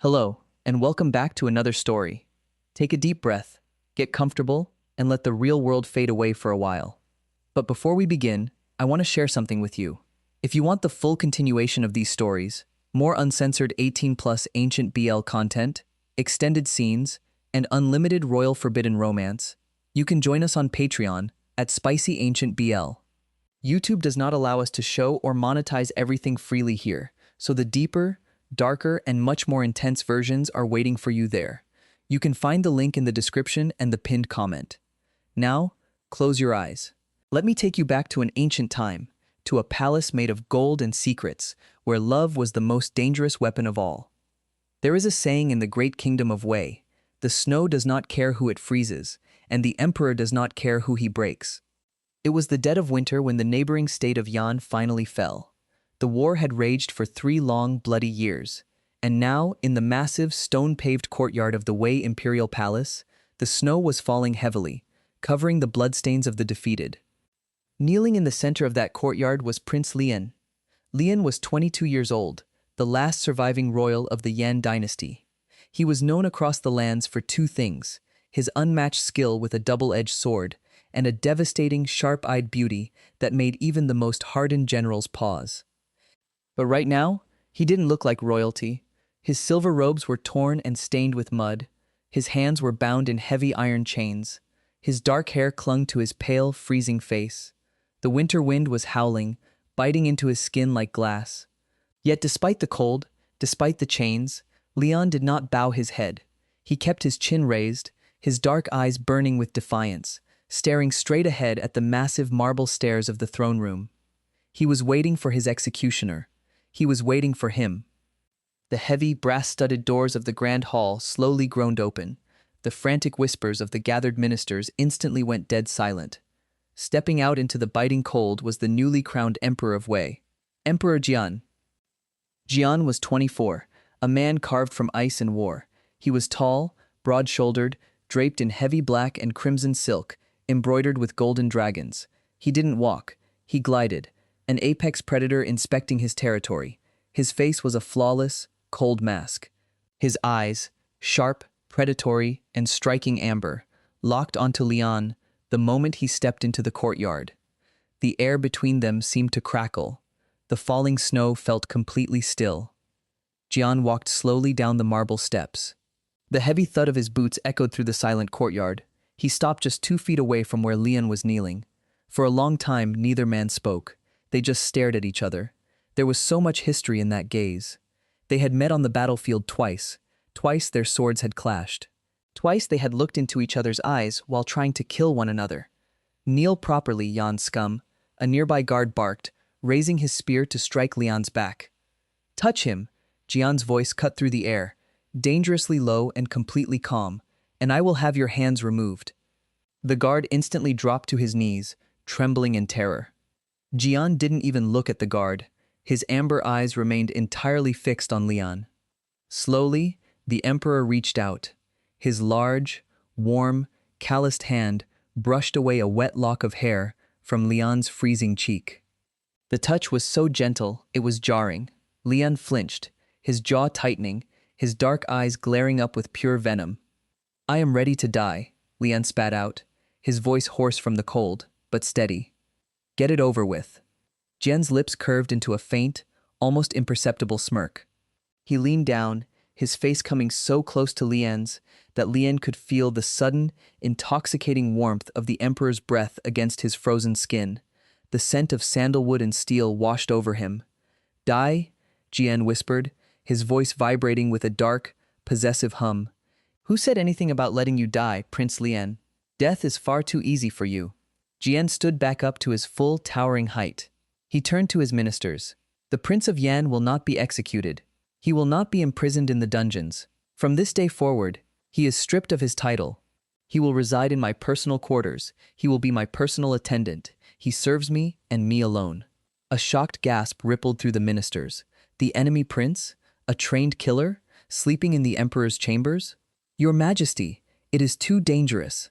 Hello, and welcome back to another story. Take a deep breath, get comfortable, and let the real world fade away for a while. But before we begin, I want to share something with you. If you want the full continuation of these stories, more uncensored 18+ ancient BL content, extended scenes, and unlimited royal forbidden romance, you can join us on Patreon at SpicyAncientBL. YouTube does not allow us to show or monetize everything freely here, so the deeper, darker, and much more intense versions are waiting for you there. You can find the link in the description and the pinned comment. Now, close your eyes. Let me take you back to an ancient time, to a palace made of gold and secrets, where love was the most dangerous weapon of all. There is a saying in the great kingdom of Wei, the snow does not care who it freezes, and the emperor does not care who he breaks. It was the dead of winter when the neighboring state of Jian finally fell. The war had raged for 3 long, bloody years, and now, in the massive, stone-paved courtyard of the Wei Imperial Palace, the snow was falling heavily, covering the bloodstains of the defeated. Kneeling in the center of that courtyard was Prince Lian. Lian was 22 years old, the last surviving royal of the Yan dynasty. He was known across the lands for 2 things: his unmatched skill with a double-edged sword, and a devastating, sharp-eyed beauty that made even the most hardened generals pause. But right now, he didn't look like royalty. His silver robes were torn and stained with mud. His hands were bound in heavy iron chains. His dark hair clung to his pale, freezing face. The winter wind was howling, biting into his skin like glass. Yet despite the cold, despite the chains, Lian did not bow his head. He kept his chin raised, his dark eyes burning with defiance, staring straight ahead at the massive marble stairs of the throne room. He was waiting for his executioner. He was waiting for him. The heavy, brass-studded doors of the grand hall slowly groaned open. The frantic whispers of the gathered ministers instantly went dead silent. Stepping out into the biting cold was the newly crowned Emperor of Wei, Emperor Jian. Jian was 24, a man carved from ice and war. He was tall, broad-shouldered, draped in heavy black and crimson silk, embroidered with golden dragons. He didn't walk, he glided, an apex predator inspecting his territory. His face was a flawless, cold mask. His eyes, sharp, predatory, and striking amber, locked onto Lian the moment he stepped into the courtyard. The air between them seemed to crackle. The falling snow felt completely still. Jian walked slowly down the marble steps. The heavy thud of his boots echoed through the silent courtyard. He stopped just 2 feet away from where Lian was kneeling. For a long time, neither man spoke. They just stared at each other. There was so much history in that gaze. They had met on the battlefield twice. Twice their swords had clashed. Twice they had looked into each other's eyes while trying to kill one another. "Kneel properly, Yan scum," a nearby guard barked, raising his spear to strike Lian's back. "Touch him," Jian's voice cut through the air, dangerously low and completely calm, "and I will have your hands removed." The guard instantly dropped to his knees, trembling in terror. Jian didn't even look at the guard. His amber eyes remained entirely fixed on Lian. Slowly, the emperor reached out. His large, warm, calloused hand brushed away a wet lock of hair from Lian's freezing cheek. The touch was so gentle, it was jarring. Lian flinched, his jaw tightening, his dark eyes glaring up with pure venom. "I am ready to die," Lian spat out, his voice hoarse from the cold, but steady. "Get it over with." Jian's lips curved into a faint, almost imperceptible smirk. He leaned down, his face coming so close to Lian's that Lian could feel the sudden, intoxicating warmth of the emperor's breath against his frozen skin. The scent of sandalwood and steel washed over him. "Die?" Jian whispered, his voice vibrating with a dark, possessive hum. "Who said anything about letting you die, Prince Lian? Death is far too easy for you." Jian stood back up to his full, towering height. He turned to his ministers. "The Prince of Yan will not be executed. He will not be imprisoned in the dungeons. From this day forward, he is stripped of his title. He will reside in my personal quarters. He will be my personal attendant. He serves me and me alone." A shocked gasp rippled through the ministers. The enemy prince? A trained killer? Sleeping in the emperor's chambers? "Your Majesty, it is too dangerous,"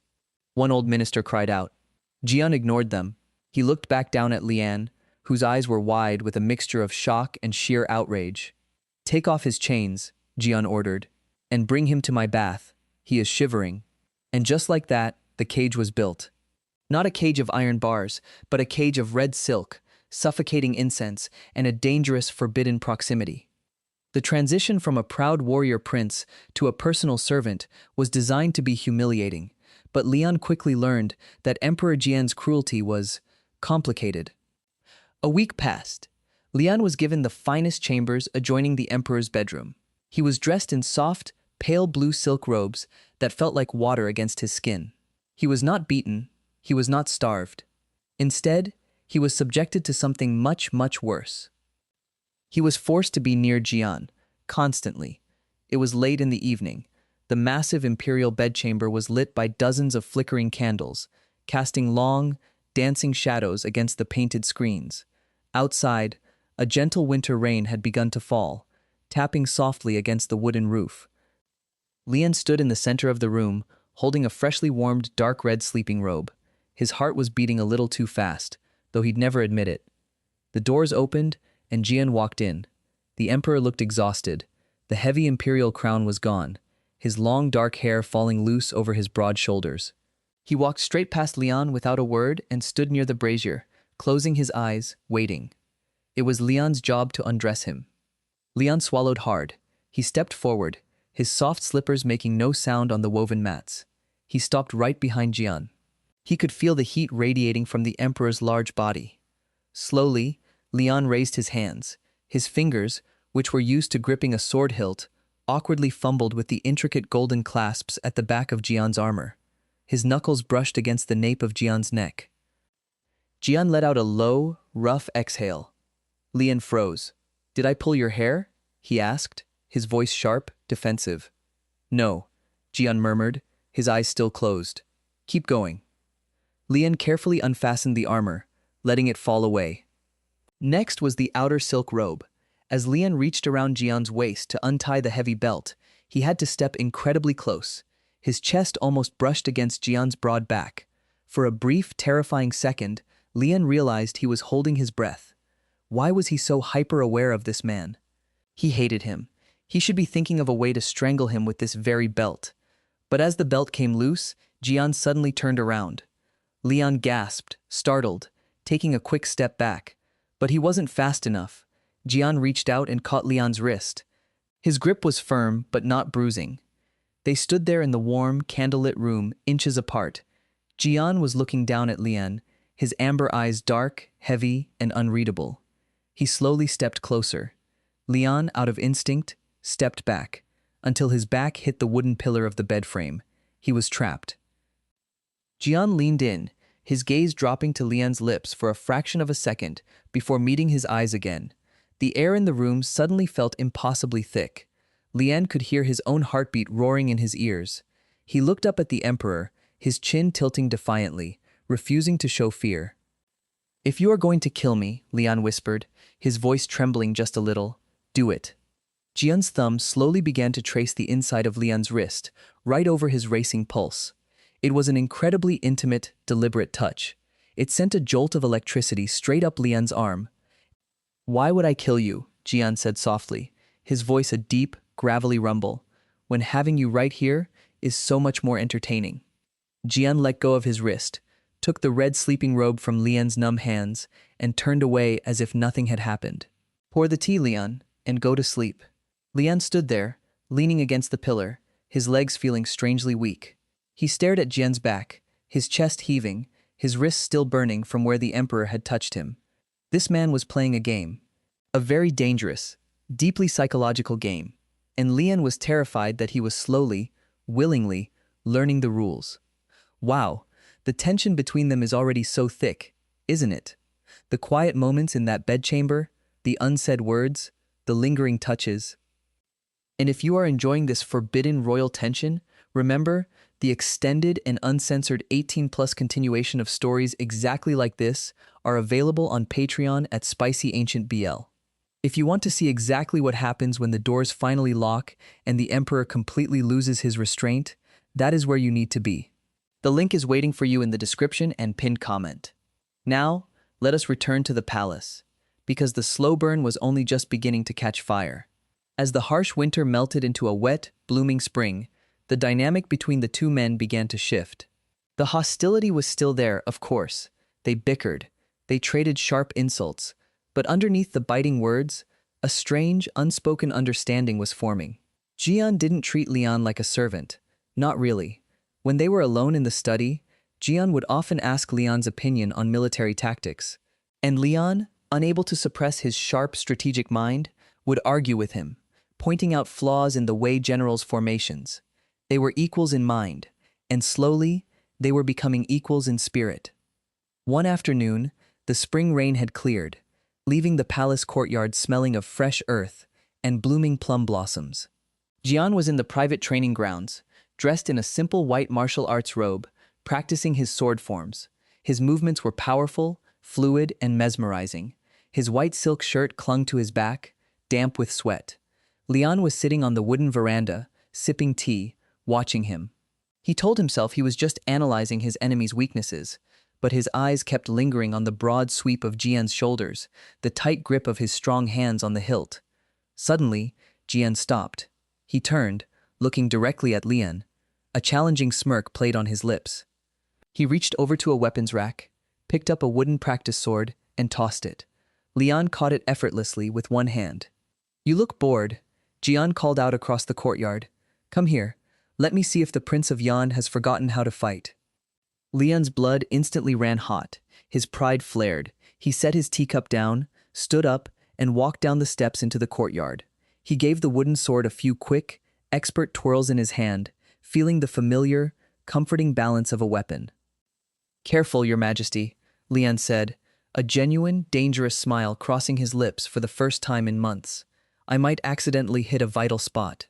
one old minister cried out. Jian ignored them. He looked back down at Lian, whose eyes were wide with a mixture of shock and sheer outrage. "Take off his chains," Jian ordered, "and bring him to my bath. He is shivering." And just like that, the cage was built. Not a cage of iron bars, but a cage of red silk, suffocating incense, and a dangerous, forbidden proximity. The transition from a proud warrior prince to a personal servant was designed to be humiliating, but Lian quickly learned that Emperor Jian's cruelty was complicated. A week passed. Lian was given the finest chambers adjoining the emperor's bedroom. He was dressed in soft, pale blue silk robes that felt like water against his skin. He was not beaten, he was not starved. Instead, he was subjected to something much, much worse. He was forced to be near Jian, constantly. It was late in the evening. The massive imperial bedchamber was lit by dozens of flickering candles, casting long, dancing shadows against the painted screens. Outside, a gentle winter rain had begun to fall, tapping softly against the wooden roof. Lian stood in the center of the room, holding a freshly warmed dark red sleeping robe. His heart was beating a little too fast, though he'd never admit it. The doors opened, and Jian walked in. The emperor looked exhausted. The heavy imperial crown was gone, his long dark hair falling loose over his broad shoulders. He walked straight past Lian without a word and stood near the brazier, closing his eyes, waiting. It was Lian's job to undress him. Lian swallowed hard. He stepped forward, his soft slippers making no sound on the woven mats. He stopped right behind Jian. He could feel the heat radiating from the emperor's large body. Slowly, Lian raised his hands. His fingers, which were used to gripping a sword hilt, awkwardly fumbled with the intricate golden clasps at the back of Jian's armor. His knuckles brushed against the nape of Jian's neck. Jian let out a low, rough exhale. Lian froze. "Did I pull your hair?" he asked, his voice sharp, defensive. "No," Jian murmured, his eyes still closed. "Keep going." Lian carefully unfastened the armor, letting it fall away. Next was the outer silk robe. As Lian reached around Jian's waist to untie the heavy belt, he had to step incredibly close. His chest almost brushed against Jian's broad back. For a brief, terrifying second, Lian realized he was holding his breath. Why was he so hyper-aware of this man? He hated him. He should be thinking of a way to strangle him with this very belt. But as the belt came loose, Jian suddenly turned around. Lian gasped, startled, taking a quick step back. But he wasn't fast enough. Jian reached out and caught Lian's wrist. His grip was firm, but not bruising. They stood there in the warm, candlelit room, inches apart. Jian was looking down at Lian, his amber eyes dark, heavy, and unreadable. He slowly stepped closer. Lian, out of instinct, stepped back, until his back hit the wooden pillar of the bed frame. He was trapped. Jian leaned in, his gaze dropping to Lian's lips for a fraction of a second before meeting his eyes again. The air in the room suddenly felt impossibly thick. Lian could hear his own heartbeat roaring in his ears. He looked up at the emperor, his chin tilting defiantly, refusing to show fear. "If you are going to kill me," Lian whispered, his voice trembling just a little, "do it." Jian's thumb slowly began to trace the inside of Lian's wrist, right over his racing pulse. It was an incredibly intimate, deliberate touch. It sent a jolt of electricity straight up Lian's arm. "Why would I kill you?" Jian said softly, his voice a deep, gravelly rumble, "when having you right here is so much more entertaining." Jian let go of his wrist, took the red sleeping robe from Lian's numb hands, and turned away as if nothing had happened. "Pour the tea, Lian, and go to sleep." Lian stood there, leaning against the pillar, his legs feeling strangely weak. He stared at Jian's back, his chest heaving, his wrists still burning from where the emperor had touched him. This man was playing a game. A very dangerous, deeply psychological game. And Lian was terrified that he was slowly, willingly, learning the rules. Wow, the tension between them is already so thick, isn't it? The quiet moments in that bedchamber, the unsaid words, the lingering touches. And if you are enjoying this forbidden royal tension, remember, the extended and uncensored 18+ continuation of stories exactly like this are available on Patreon at SpicyAncientBL. If you want to see exactly what happens when the doors finally lock and the Emperor completely loses his restraint, that is where you need to be. The link is waiting for you in the description and pinned comment. Now, let us return to the palace, because the slow burn was only just beginning to catch fire. As the harsh winter melted into a wet, blooming spring, the dynamic between the two men began to shift. The hostility was still there, of course. They bickered, they traded sharp insults, but underneath the biting words, a strange, unspoken understanding was forming. Jian didn't treat Lian like a servant. Not really. When they were alone in the study, Jian would often ask Lian's opinion on military tactics. And Lian, unable to suppress his sharp strategic mind, would argue with him, pointing out flaws in the Wei generals' formations. They were equals in mind, and slowly, they were becoming equals in spirit. One afternoon, the spring rain had cleared, leaving the palace courtyard smelling of fresh earth and blooming plum blossoms. Jian was in the private training grounds, dressed in a simple white martial arts robe, practicing his sword forms. His movements were powerful, fluid, and mesmerizing. His white silk shirt clung to his back, damp with sweat. Lian was sitting on the wooden veranda, sipping tea, watching him. He told himself he was just analyzing his enemy's weaknesses, but his eyes kept lingering on the broad sweep of Jian's shoulders, the tight grip of his strong hands on the hilt. Suddenly, Jian stopped. He turned, looking directly at Lian. A challenging smirk played on his lips. He reached over to a weapons rack, picked up a wooden practice sword, and tossed it. Lian caught it effortlessly with one hand. "You look bored," Jian called out across the courtyard. "Come here. Let me see if the Prince of Yan has forgotten how to fight." Lian's blood instantly ran hot. His pride flared. He set his teacup down, stood up, and walked down the steps into the courtyard. He gave the wooden sword a few quick, expert twirls in his hand, feeling the familiar, comforting balance of a weapon. "Careful, Your Majesty," Lian said, a genuine, dangerous smile crossing his lips for the first time in months. "I might accidentally hit a vital spot."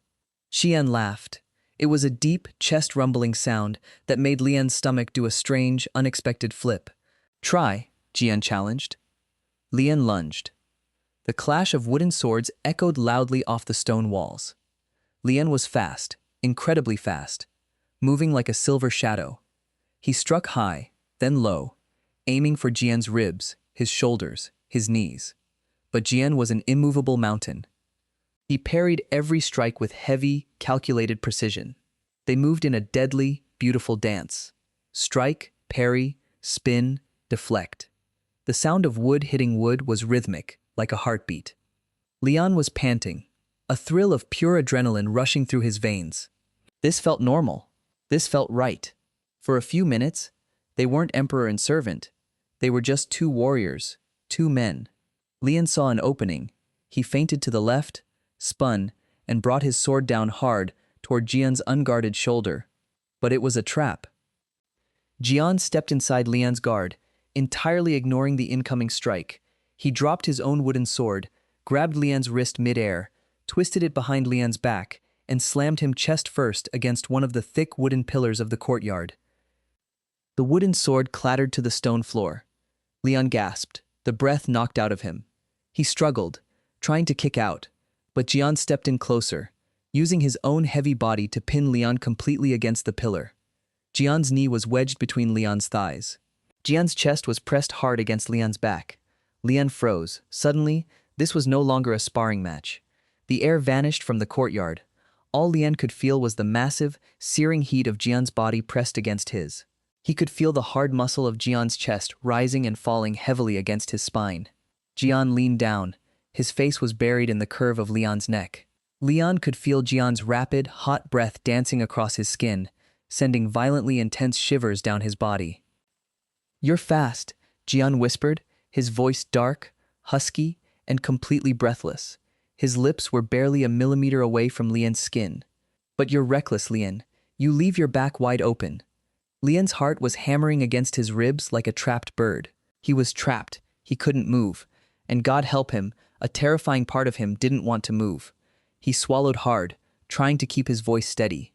Xian laughed. It was a deep, chest-rumbling sound that made Lian's stomach do a strange, unexpected flip. "Try," Jian challenged. Lian lunged. The clash of wooden swords echoed loudly off the stone walls. Lian was fast, incredibly fast, moving like a silver shadow. He struck high, then low, aiming for Jian's ribs, his shoulders, his knees. But Jian was an immovable mountain. He parried every strike with heavy, calculated precision. They moved in a deadly, beautiful dance. Strike, parry, spin, deflect. The sound of wood hitting wood was rhythmic, like a heartbeat. Lian was panting, a thrill of pure adrenaline rushing through his veins. This felt normal. This felt right. For a few minutes, they weren't emperor and servant. They were just two warriors, two men. Lian saw an opening. He feinted to the left, spun, and brought his sword down hard toward Jian's unguarded shoulder. But it was a trap. Jian stepped inside Lian's guard, entirely ignoring the incoming strike. He dropped his own wooden sword, grabbed Lian's wrist mid-air, twisted it behind Lian's back, and slammed him chest first against one of the thick wooden pillars of the courtyard. The wooden sword clattered to the stone floor. Lian gasped, the breath knocked out of him. He struggled, trying to kick out, but Jian stepped in closer, using his own heavy body to pin Lian completely against the pillar. Jian's knee was wedged between Lian's thighs. Jian's chest was pressed hard against Lian's back. Lian froze. Suddenly, this was no longer a sparring match. The air vanished from the courtyard. All Lian could feel was the massive, searing heat of Jian's body pressed against his. He could feel the hard muscle of Jian's chest rising and falling heavily against his spine. Jian leaned down. His face was buried in the curve of Lian's neck. Lian could feel Jian's rapid, hot breath dancing across his skin, sending violently intense shivers down his body. "You're fast," Jian whispered, his voice dark, husky, and completely breathless. His lips were barely a millimeter away from Lian's skin. "But you're reckless, Lian. You leave your back wide open." Lian's heart was hammering against his ribs like a trapped bird. He was trapped. He couldn't move. And God help him, a terrifying part of him didn't want to move. He swallowed hard, trying to keep his voice steady.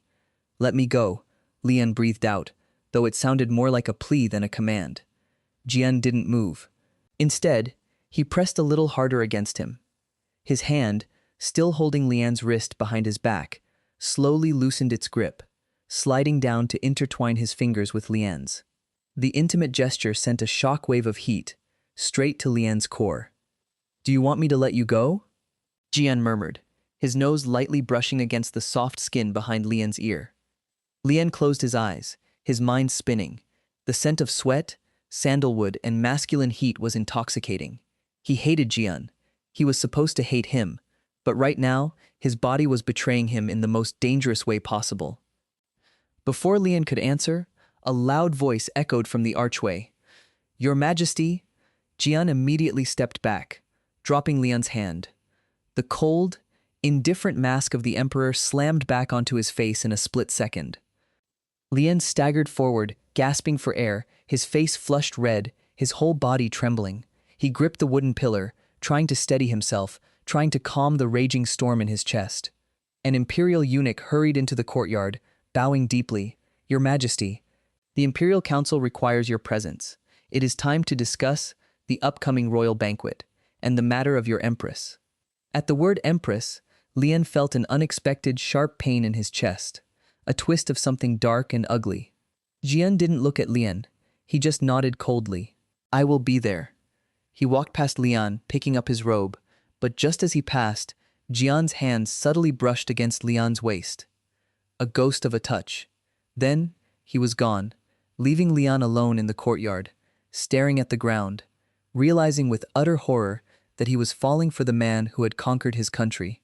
"Let me go," Lian breathed out, though it sounded more like a plea than a command. Jian didn't move. Instead, he pressed a little harder against him. His hand, still holding Lian's wrist behind his back, slowly loosened its grip, sliding down to intertwine his fingers with Lian's. The intimate gesture sent a shock wave of heat, straight to Lian's core. "Do you want me to let you go?" Jian murmured, his nose lightly brushing against the soft skin behind Lian's ear. Lian closed his eyes, his mind spinning. The scent of sweat, sandalwood, and masculine heat was intoxicating. He hated Jian. He was supposed to hate him, but right now, his body was betraying him in the most dangerous way possible. Before Lian could answer, a loud voice echoed from the archway. "Your Majesty!" Jian immediately stepped back, dropping Lian's hand. The cold, indifferent mask of the Emperor slammed back onto his face in a split second. Lian staggered forward, gasping for air, his face flushed red, his whole body trembling. He gripped the wooden pillar, trying to steady himself, trying to calm the raging storm in his chest. An imperial eunuch hurried into the courtyard, bowing deeply. "Your Majesty, the Imperial Council requires your presence. It is time to discuss the upcoming royal banquet and the matter of your Empress." At the word Empress, Lian felt an unexpected sharp pain in his chest, a twist of something dark and ugly. Jian didn't look at Lian. He just nodded coldly. "I will be there." He walked past Lian, picking up his robe, but just as he passed, Jian's hand subtly brushed against Lian's waist. A ghost of a touch. Then, he was gone, leaving Lian alone in the courtyard, staring at the ground, realizing with utter horror that he was falling for the man who had conquered his country.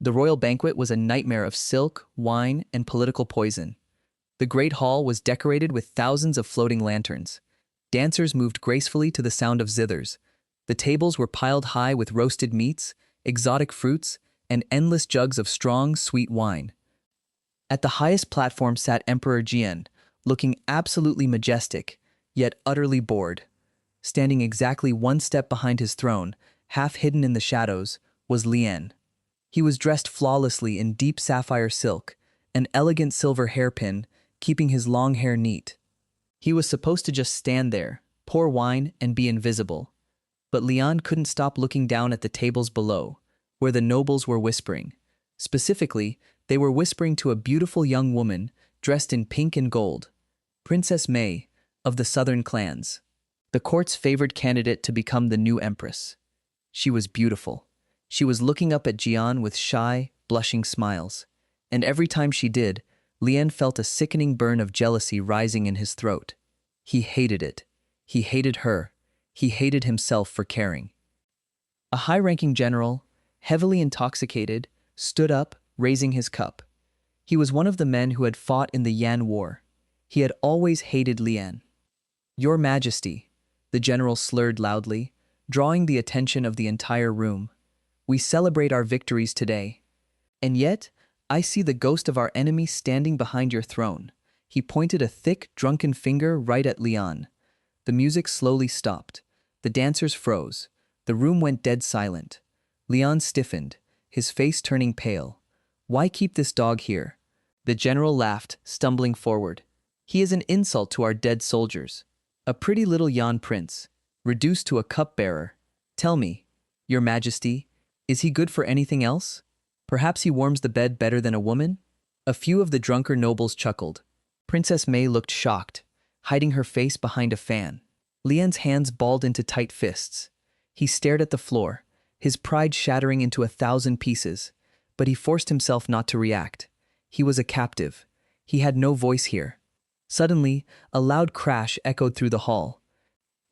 The royal banquet was a nightmare of silk, wine, and political poison. The great hall was decorated with thousands of floating lanterns. Dancers moved gracefully to the sound of zithers. The tables were piled high with roasted meats, exotic fruits, and endless jugs of strong, sweet wine. At the highest platform sat Emperor Jian, looking absolutely majestic, yet utterly bored. Standing exactly one step behind his throne, half hidden in the shadows, was Lian. He was dressed flawlessly in deep sapphire silk, an elegant silver hairpin, keeping his long hair neat. He was supposed to just stand there, pour wine, and be invisible. But Lian couldn't stop looking down at the tables below, where the nobles were whispering. Specifically, they were whispering to a beautiful young woman dressed in pink and gold, Princess May, of the southern clans, the court's favored candidate to become the new empress. She was beautiful. She was looking up at Jian with shy, blushing smiles, and every time she did, Lian felt a sickening burn of jealousy rising in his throat. He hated it. He hated her. He hated himself for caring. A high-ranking general, heavily intoxicated, stood up, raising his cup. He was one of the men who had fought in the Yan War. He had always hated Lian. "Your Majesty," the general slurred loudly, drawing the attention of the entire room. "We celebrate our victories today. And yet, I see the ghost of our enemy standing behind your throne." He pointed a thick, drunken finger right at Lian. The music slowly stopped. The dancers froze. The room went dead silent. Lian stiffened, his face turning pale. "Why keep this dog here?" The general laughed, stumbling forward. "He is an insult to our dead soldiers. A pretty little Yan prince, reduced to a cupbearer. Tell me, Your Majesty, is he good for anything else? Perhaps he warms the bed better than a woman?" A few of the drunker nobles chuckled. Princess May looked shocked, hiding her face behind a fan. Lian's hands balled into tight fists. He stared at the floor, his pride shattering into 1,000 pieces, but he forced himself not to react. He was a captive. He had no voice here. Suddenly, a loud crash echoed through the hall.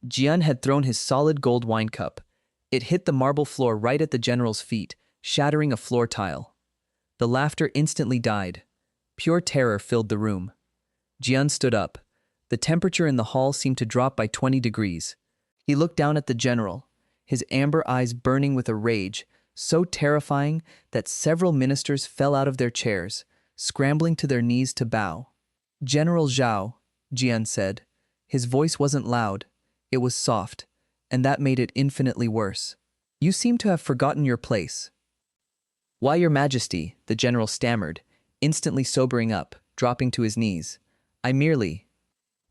Jian had thrown his solid gold wine cup. It hit the marble floor right at the general's feet, shattering a floor tile. The laughter instantly died. Pure terror filled the room. Jian stood up. The temperature in the hall seemed to drop by 20 degrees. He looked down at the general, his amber eyes burning with a rage so terrifying that several ministers fell out of their chairs, scrambling to their knees to bow. "General Zhao," Jian said. His voice wasn't loud. It was soft, and that made it infinitely worse. "You seem to have forgotten your place." "Why, Your Majesty," the general stammered, instantly sobering up, dropping to his knees. "I merely—"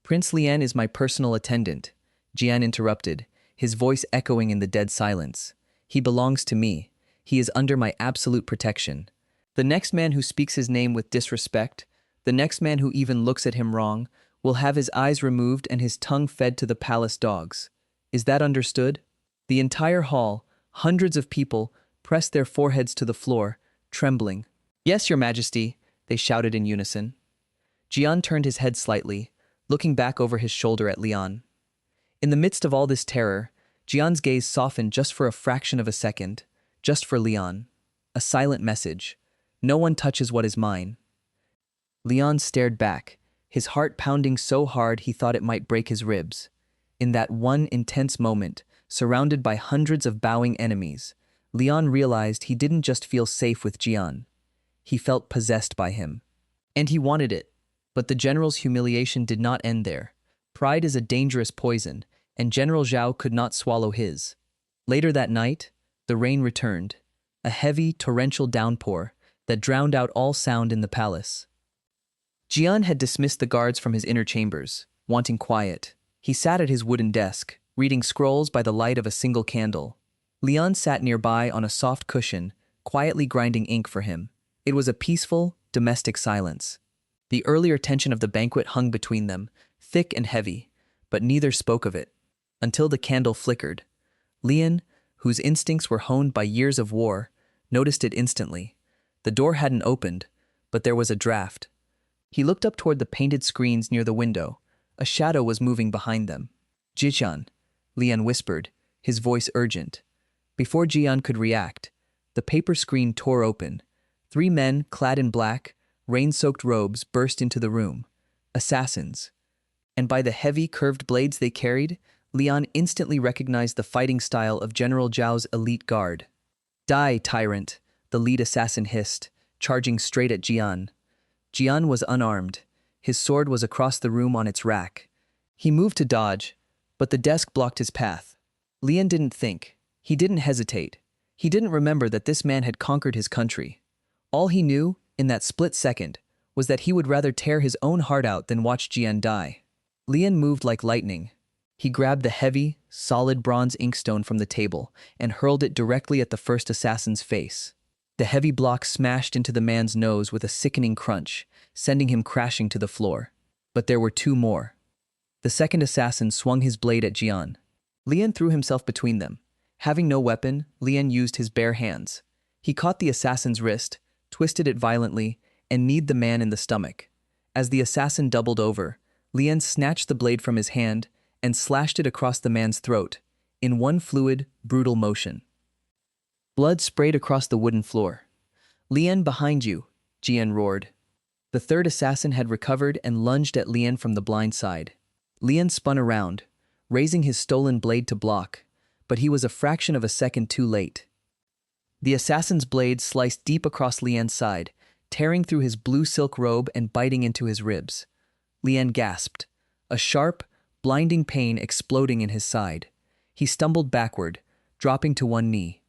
"Prince Lian is my personal attendant," Jian interrupted, his voice echoing in the dead silence. "He belongs to me. He is under my absolute protection. The next man who speaks his name with disrespect, the next man who even looks at him wrong, will have his eyes removed and his tongue fed to the palace dogs. Is that understood?" The entire hall, hundreds of people, pressed their foreheads to the floor, trembling. "Yes, your majesty," they shouted in unison. Jian turned his head slightly, looking back over his shoulder at Lian. In the midst of all this terror, Jian's gaze softened just for a fraction of a second, just for Lian. A silent message. No one touches what is mine. Lian stared back, his heart pounding so hard he thought it might break his ribs. In that one intense moment, surrounded by hundreds of bowing enemies, Lian realized he didn't just feel safe with Jian. He felt possessed by him. And he wanted it. But the general's humiliation did not end there. Pride is a dangerous poison, and General Zhao could not swallow his. Later that night, the rain returned, a heavy, torrential downpour that drowned out all sound in the palace. Jian had dismissed the guards from his inner chambers, wanting quiet. He sat at his wooden desk, reading scrolls by the light of a single candle. Lian sat nearby on a soft cushion, quietly grinding ink for him. It was a peaceful, domestic silence. The earlier tension of the banquet hung between them, thick and heavy, but neither spoke of it. Until the candle flickered. Lian, whose instincts were honed by years of war, noticed it instantly. The door hadn't opened, but there was a draft. He looked up toward the painted screens near the window. A shadow was moving behind them. "Jian," Lian whispered, his voice urgent. Before Jian could react, the paper screen tore open. 3 men, clad in black, rain-soaked robes, burst into the room. Assassins. And by the heavy, curved blades they carried, Lian instantly recognized the fighting style of General Zhao's elite guard. "Die, tyrant," the lead assassin hissed, charging straight at Jian. Jian was unarmed. His sword was across the room on its rack. He moved to dodge, but the desk blocked his path. Lian didn't think. He didn't hesitate. He didn't remember that this man had conquered his country. All he knew, in that split second, was that he would rather tear his own heart out than watch Jian die. Lian moved like lightning. He grabbed the heavy, solid bronze inkstone from the table and hurled it directly at the first assassin's face. The heavy block smashed into the man's nose with a sickening crunch, sending him crashing to the floor. But there were 2 more. The second assassin swung his blade at Jian. Lian threw himself between them. Having no weapon, Lian used his bare hands. He caught the assassin's wrist, twisted it violently, and kneed the man in the stomach. As the assassin doubled over, Lian snatched the blade from his hand and slashed it across the man's throat, in one fluid, brutal motion. Blood sprayed across the wooden floor. "Lian, behind you," Jian roared. The third assassin had recovered and lunged at Lian from the blind side. Lian spun around, raising his stolen blade to block, but he was a fraction of a second too late. The assassin's blade sliced deep across Lian's side, tearing through his blue silk robe and biting into his ribs. Lian gasped, a sharp, blinding pain exploding in his side. He stumbled backward, dropping to one knee.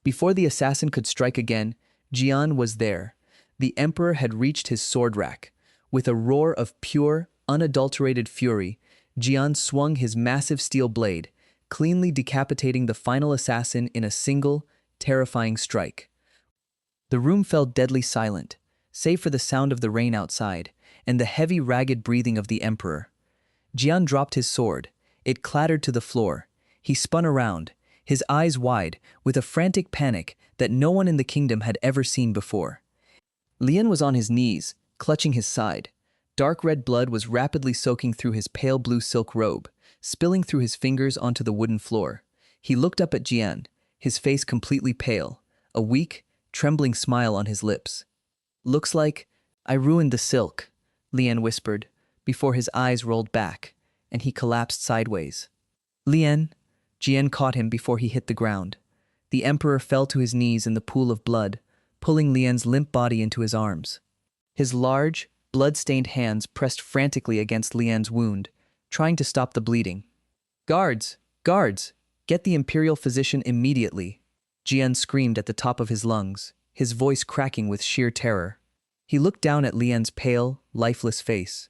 Before the assassin could strike again, Jian was there. The emperor had reached his sword rack. With a roar of pure, unadulterated fury, Jian swung his massive steel blade, cleanly decapitating the final assassin in a single, terrifying strike. The room fell deadly silent, save for the sound of the rain outside and the heavy, ragged breathing of the emperor. Jian dropped his sword. It clattered to the floor. He spun around, his eyes wide, with a frantic panic that no one in the kingdom had ever seen before. Lian was on his knees, clutching his side. Dark red blood was rapidly soaking through his pale blue silk robe, spilling through his fingers onto the wooden floor. He looked up at Jian, his face completely pale, a weak, trembling smile on his lips. "Looks like I ruined the silk," Lian whispered, before his eyes rolled back, and he collapsed sideways. "Lian," Jian caught him before he hit the ground. The emperor fell to his knees in the pool of blood, pulling Lian's limp body into his arms. His large, blood-stained hands pressed frantically against Lian's wound, trying to stop the bleeding. "Guards! Guards! Get the imperial physician immediately!" Jian screamed at the top of his lungs, his voice cracking with sheer terror. He looked down at Lian's pale, lifeless face.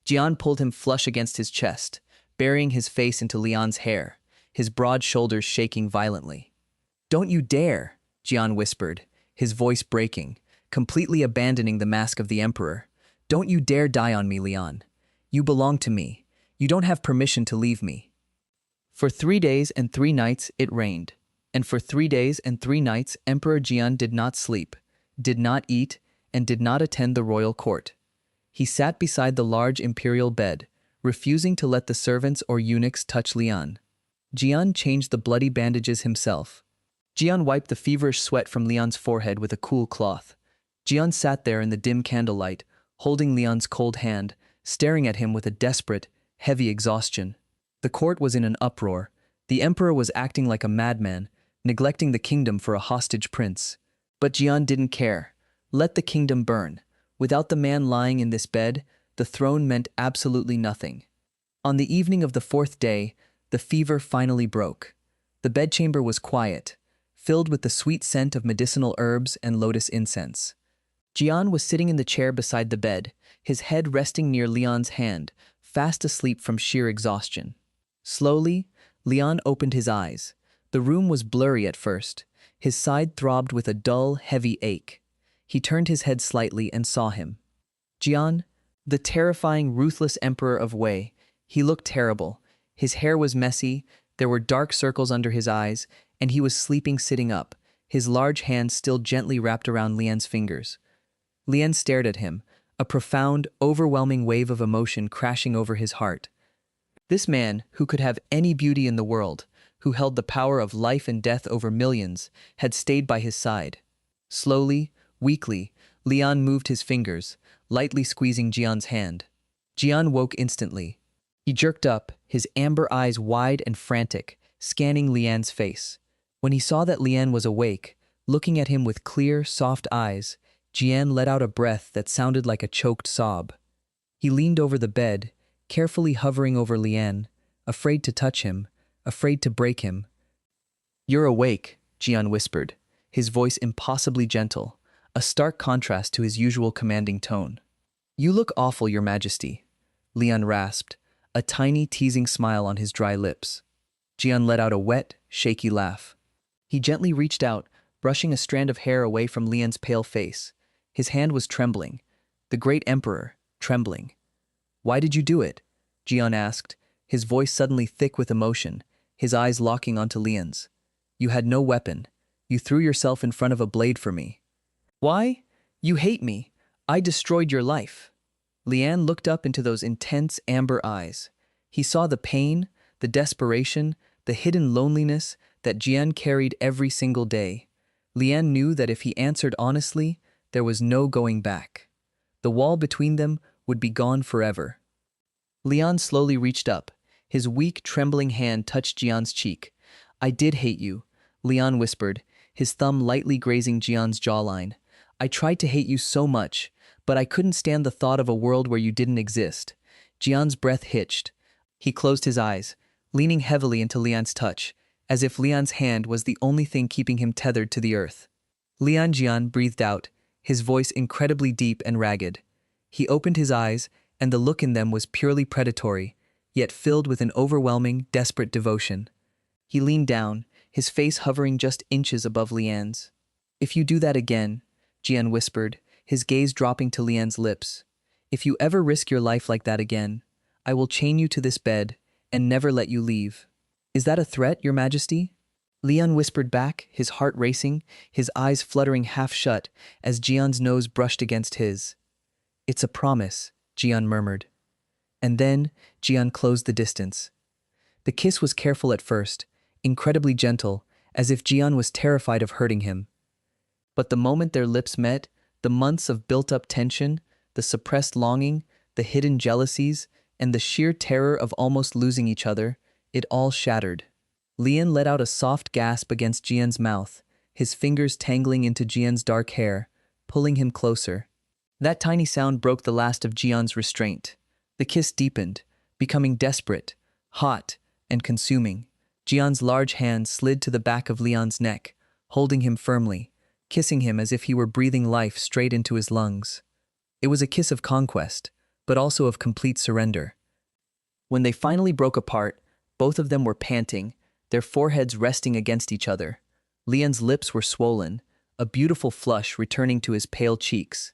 Jian pulled him flush against his chest, burying his face into Lian's hair, his broad shoulders shaking violently. "Don't you dare," Jian whispered, his voice breaking, completely abandoning the mask of the emperor. "Don't you dare die on me, Lian. You belong to me. You don't have permission to leave me." For 3 days and 3 nights it rained, And for 3 days and 3 nights, Emperor Jian did not sleep, did not eat, and did not attend the royal court. He sat beside the large imperial bed, refusing to let the servants or eunuchs touch Lian. Jian changed the bloody bandages himself. Jian wiped the feverish sweat from Lian's forehead with a cool cloth. Jian sat there in the dim candlelight, holding Lian's cold hand, staring at him with a desperate, heavy exhaustion. The court was in an uproar. The emperor was acting like a madman, neglecting the kingdom for a hostage prince. But Jian didn't care. Let the kingdom burn. Without the man lying in this bed, the throne meant absolutely nothing. On the evening of the 4th day, the fever finally broke. The bedchamber was quiet, filled with the sweet scent of medicinal herbs and lotus incense. Jian was sitting in the chair beside the bed, his head resting near Lian's hand, fast asleep from sheer exhaustion. Slowly, Lian opened his eyes. The room was blurry at first. His side throbbed with a dull, heavy ache. He turned his head slightly and saw him. Jian, the terrifying, ruthless emperor of Wei. He looked terrible. His hair was messy, there were dark circles under his eyes, and he was sleeping sitting up, his large hands still gently wrapped around Lian's fingers. Lian stared at him, a profound, overwhelming wave of emotion crashing over his heart. This man, who could have any beauty in the world, who held the power of life and death over millions, had stayed by his side. Slowly, weakly, Lian moved his fingers, lightly squeezing Jian's hand. Jian woke instantly. He jerked up, his amber eyes wide and frantic, scanning Lian's face. When he saw that Lian was awake, looking at him with clear, soft eyes, Jian let out a breath that sounded like a choked sob. He leaned over the bed, carefully hovering over Lian, afraid to touch him, afraid to break him. "You're awake," Jian whispered, his voice impossibly gentle, a stark contrast to his usual commanding tone. "You look awful, Your Majesty," Lian rasped, a tiny, teasing smile on his dry lips. Jian let out a wet, shaky laugh. He gently reached out, brushing a strand of hair away from Lian's pale face. His hand was trembling, the great emperor, trembling. "Why did you do it?" Jian asked, his voice suddenly thick with emotion, his eyes locking onto Lian's. "You had no weapon. You threw yourself in front of a blade for me." "Why? You hate me. I destroyed your life." Lian looked up into those intense amber eyes. He saw the pain, the desperation, the hidden loneliness that Jian carried every single day. Lian knew that if he answered honestly, there was no going back. The wall between them would be gone forever. Lian slowly reached up. His weak, trembling hand touched Jian's cheek. "I did hate you," Lian whispered, his thumb lightly grazing Jian's jawline. "I tried to hate you so much, but I couldn't stand the thought of a world where you didn't exist." Jian's breath hitched. He closed his eyes, leaning heavily into Lian's touch, as if Lian's hand was the only thing keeping him tethered to the earth. Jian breathed out, his voice incredibly deep and ragged. He opened his eyes, and the look in them was purely predatory, yet filled with an overwhelming, desperate devotion. He leaned down, his face hovering just inches above Lian's. "If you do that again," Jian whispered, his gaze dropping to Lian's lips, "if you ever risk your life like that again, I will chain you to this bed and never let you leave." "Is that a threat, Your Majesty?" Lian whispered back, his heart racing, his eyes fluttering half shut as Jian's nose brushed against his. "It's a promise," Jian murmured. And then Jian closed the distance. The kiss was careful at first, incredibly gentle, as if Jian was terrified of hurting him. But the moment their lips met, the months of built-up tension, the suppressed longing, the hidden jealousies, and the sheer terror of almost losing each other, it all shattered. Lian let out a soft gasp against Jian's mouth, his fingers tangling into Jian's dark hair, pulling him closer. That tiny sound broke the last of Jian's restraint. The kiss deepened, becoming desperate, hot, and consuming. Jian's large hand slid to the back of Lian's neck, holding him firmly, kissing him as if he were breathing life straight into his lungs. It was a kiss of conquest, but also of complete surrender. When they finally broke apart, both of them were panting, their foreheads resting against each other. Lian's lips were swollen, a beautiful flush returning to his pale cheeks.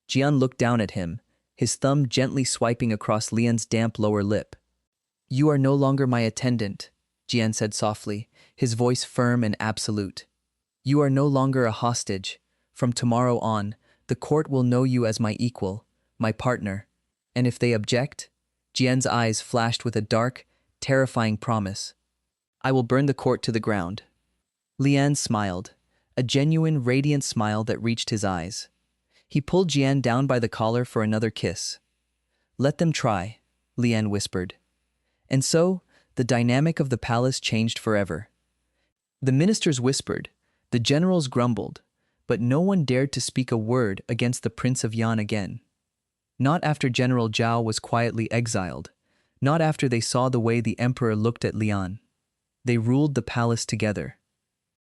Jian looked down at him, his thumb gently swiping across Lian's damp lower lip. "You are no longer my attendant," Jian said softly, his voice firm and absolute. You are no longer a hostage. From tomorrow on, the court will know you as my equal, my partner. And if they object, Jian's eyes flashed with a dark, terrifying promise. I will burn the court to the ground. Lian smiled, a genuine, radiant smile that reached his eyes. He pulled Jian down by the collar for another kiss. Let them try, Lian whispered. And so, the dynamic of the palace changed forever. The ministers whispered, the generals grumbled, but no one dared to speak a word against the Prince of Yan again. Not after General Zhao was quietly exiled, not after they saw the way the emperor looked at Lian. They ruled the palace together.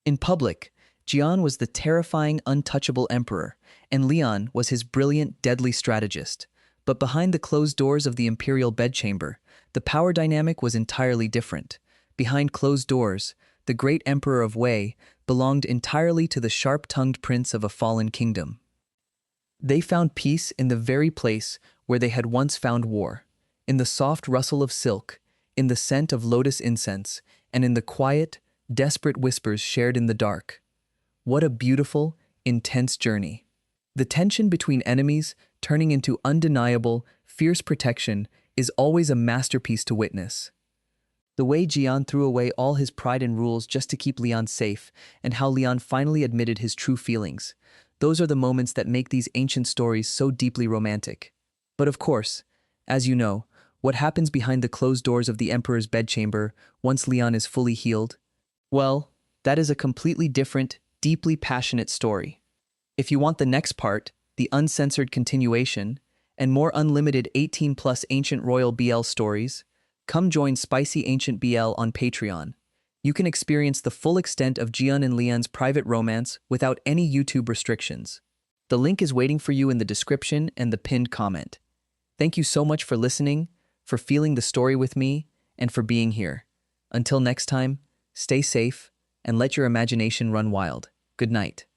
In public, Jian was the terrifying, untouchable emperor, and Lian was his brilliant, deadly strategist. But behind the closed doors of the imperial bedchamber, the power dynamic was entirely different. Behind closed doors, the great emperor of Wei belonged entirely to the sharp-tongued prince of a fallen kingdom. They found peace in the very place where they had once found war, in the soft rustle of silk, in the scent of lotus incense, and in the quiet, desperate whispers shared in the dark. What a beautiful, intense journey. The tension between enemies turning into undeniable, fierce protection is always a masterpiece to witness. The way Jian threw away all his pride and rules just to keep Lian safe, and how Lian finally admitted his true feelings. Those are the moments that make these ancient stories so deeply romantic. But of course, as you know, what happens behind the closed doors of the emperor's bedchamber once Lian is fully healed? Well, that is a completely different, deeply passionate story. If you want the next part, the uncensored continuation, and more unlimited 18+ ancient royal BL stories, come join Spicy Ancient BL on Patreon. You can experience the full extent of Jian and Lian's private romance without any YouTube restrictions. The link is waiting for you in the description and the pinned comment. Thank you so much for listening, for feeling the story with me, and for being here. Until next time, stay safe and let your imagination run wild. Good night.